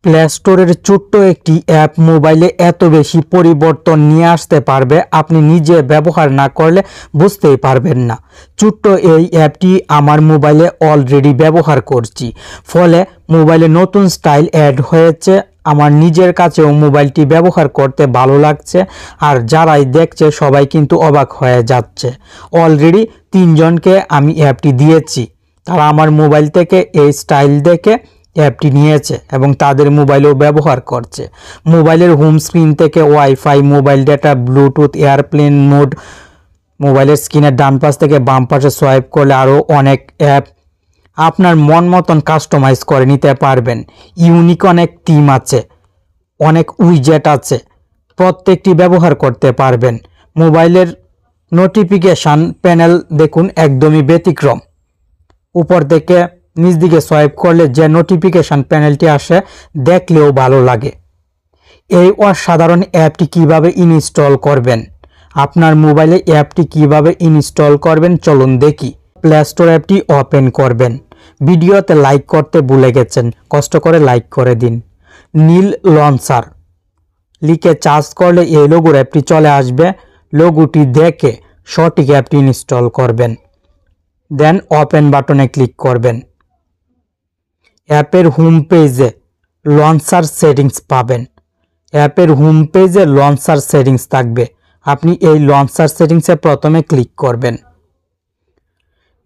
Play স্টোরের ছোট্ট একটি অ্যাপ মোবাইলে এত বেশি পরিবর্তন নিয়ে আসতে পারবে, আপনি নিজে ব্যবহার না করলে বুঝতেই পারবেন না। ছোট্ট এই অ্যাপটি আমার মোবাইলে অলরেডি ব্যবহার করছি, ফলে মোবাইলে নতুন স্টাইল অ্যাড হয়েছে। আমার নিজের কাছেও মোবাইলটি ব্যবহার করতে ভালো লাগছে, আর যারাই দেখছে সবাই কিন্তু অবাক হয়ে যাচ্ছে। অলরেডি 3 জনকে আমি অ্যাপটি দিয়েছি, তারা আমার মোবাইল থেকে এই স্টাইল দেখে অ্যাপটি নিয়েছে এবং তাদের মোবাইলেও ব্যবহার করছে। মোবাইলের হোম স্ক্রিন থেকে wifi, mobile data, Bluetooth, airplane mode, মোবাইলের স্ক্রিনের ডান পাশ থেকে বাম পাশে সোয়াইপ করলে আরও অনেক অ্যাপ আপনার মন মতন কাস্টমাইজ করে নিতে পারবেন। ইউনিক অনেক থিম আছে, অনেক উইজেট আছে, প্রত্যেকটি ব্যবহার করতে পারবেন। মোবাইলের নোটিফিকেশান প্যানেল দেখুন, একদমই ব্যতিক্রম। উপর থেকে নিচ দিকে সোয়াইপ করলে যে নোটিফিকেশান প্যানেলটি আসে, দেখলেও ভালো লাগে। এই অসাধারণ অ্যাপটি কিভাবে ইনস্টল করবেন, আপনার মোবাইলে অ্যাপটি কিভাবে ইনস্টল করবেন চলুন দেখি। প্লে স্টোর অ্যাপটি ওপেন করবেন। ভিডিওতে লাইক করতে ভুলে গেছেন, কষ্ট করে লাইক করে দিন। নীল লঞ্চার লিখে চার্জ করলে এই লোগোর অ্যাপটি চলে আসবে। লোগোটি দেখে সঠিক অ্যাপটি ইনস্টল করবেন, দেন ওপেন বাটনে ক্লিক করবেন। অ্যাপের হোম পেজে লঞ্চার সেটিংস পাবেন। অ্যাপের হোম পেজে লঞ্চার সেটিংস থাকবে, আপনি এই লঞ্চার সেটিংসে প্রথমে ক্লিক করবেন।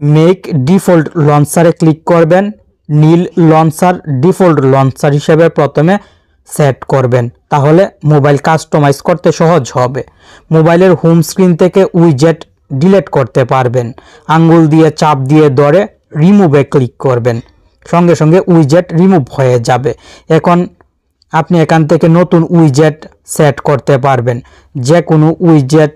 মেক ডিফল্ট লঞ্চারে ক্লিক করবেন। নীল লঞ্চার ডিফল্ট লঞ্চার হিসেবে প্রথমে সেট করবেন, তাহলে মোবাইল কাস্টমাইজ করতে সহজ হবে। মোবাইলের হোম স্ক্রিন থেকে উইজেট ডিলিট করতে পারবেন। আঙ্গুল দিয়ে চাপ দিয়ে ধরে রিমুভে ক্লিক করবেন, সঙ্গে সঙ্গে উইজেট রিমুভ হয়ে যাবে। এখন আপনি এখান থেকে নতুন উইজেট সেট করতে পারবেন। যে কোনো উইজেট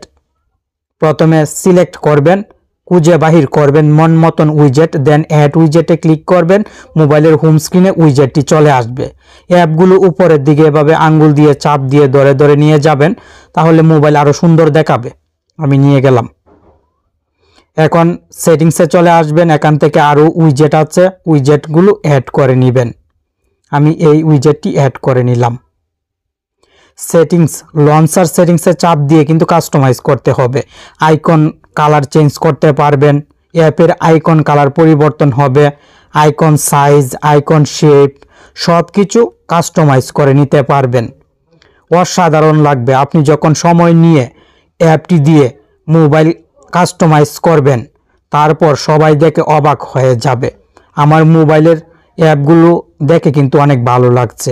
প্রথমে সিলেক্ট করবেন, খুঁজে বাহির করবেন মন মতন উইজেট, দেন অ্যাড উইজেটে ক্লিক করবেন। মোবাইলের হোম স্ক্রিনে উইজেটটি চলে আসবে। অ্যাপগুলো উপরের দিকে এভাবে আঙ্গুল দিয়ে চাপ দিয়ে ধরে ধরে নিয়ে যাবেন, তাহলে মোবাইল আরও সুন্দর দেখাবে। আমি নিয়ে গেলাম। এখন সেটিংসে চলে আসবেন। এখান থেকে আরও উইজেট আছে, উইজেটগুলো অ্যাড করে নেবেন। আমি এই উইজেটটি অ্যাড করে নিলাম। সেটিংস, লঞ্চার সেটিংসে চাপ দিয়ে কিন্তু কাস্টমাইজ করতে হবে। আইকন কালার চেঞ্জ করতে পারবেন, অ্যাপের আইকন কালার পরিবর্তন হবে, আইকন সাইজ, আইকন শেপ সব কিছু কাস্টমাইজ করে নিতে পারবেন। অসাধারণ লাগবে আপনি যখন সময় নিয়ে অ্যাপটি দিয়ে মোবাইল কাস্টমাইজ করবেন, তারপর সবাই দেখে অবাক হয়ে যাবে। আমার মোবাইলের অ্যাপগুলো দেখে কিন্তু অনেক ভালো লাগছে।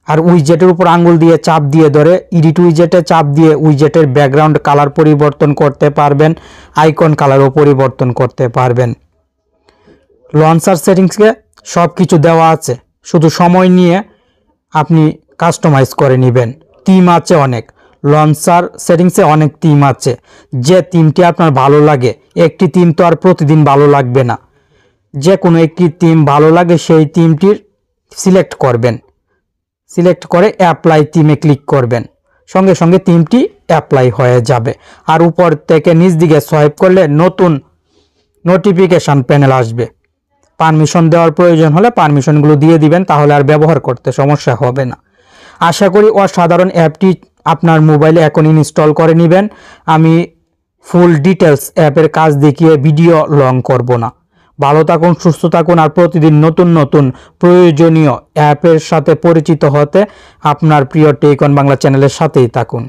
আর উইজেটের উপর আঙ্গুল দিয়ে চাপ দিয়ে ধরে এডিট উইজেটে চাপ দিয়ে উইজেটের ব্যাকগ্রাউন্ড কালার পরিবর্তন করতে পারবেন, আইকন কালারও পরিবর্তন করতে পারবেন। লঞ্চার সেটিংসে সব কিছু দেওয়া আছে, শুধু সময় নিয়ে আপনি কাস্টমাইজ করে নেবেন। থিম আছে অনেক, লঞ্চার সেটিংসে অনেক থিম আছে। যে থিমটি আপনার ভালো লাগে, একটি থিম তো আর প্রতিদিন ভালো লাগবে না। যে কোনো একটি থিম ভালো লাগে সেই থিমটির সিলেক্ট করবেন, সিলেক্ট করে অ্যাপ্লাই থিমে ক্লিক করবেন, সঙ্গে সঙ্গে থিমটি অ্যাপ্লাই হয়ে যাবে। আর উপর থেকে নিচ দিকে সোয়াইপ করলে নতুন নোটিফিকেশান প্যানেল আসবে। পারমিশন দেওয়ার প্রয়োজন হলে পারমিশনগুলো দিয়ে দিবেন, তাহলে আর ব্যবহার করতে সমস্যা হবে না। আশা করি অসাধারণ অ্যাপটি আপনার মোবাইলে এখন ইনস্টল করে নেবেন। আমি ফুল ডিটেলস অ্যাপের কাজ দেখিয়ে ভিডিও লং করব না। ভালো থাকুন, সুস্থ থাকুন, আর প্রতিদিন নতুন নতুন প্রয়োজনীয় অ্যাপের সাথে পরিচিত হতে আপনার প্রিয় টেক অন বাংলা চ্যানেলের সাথেই থাকুন।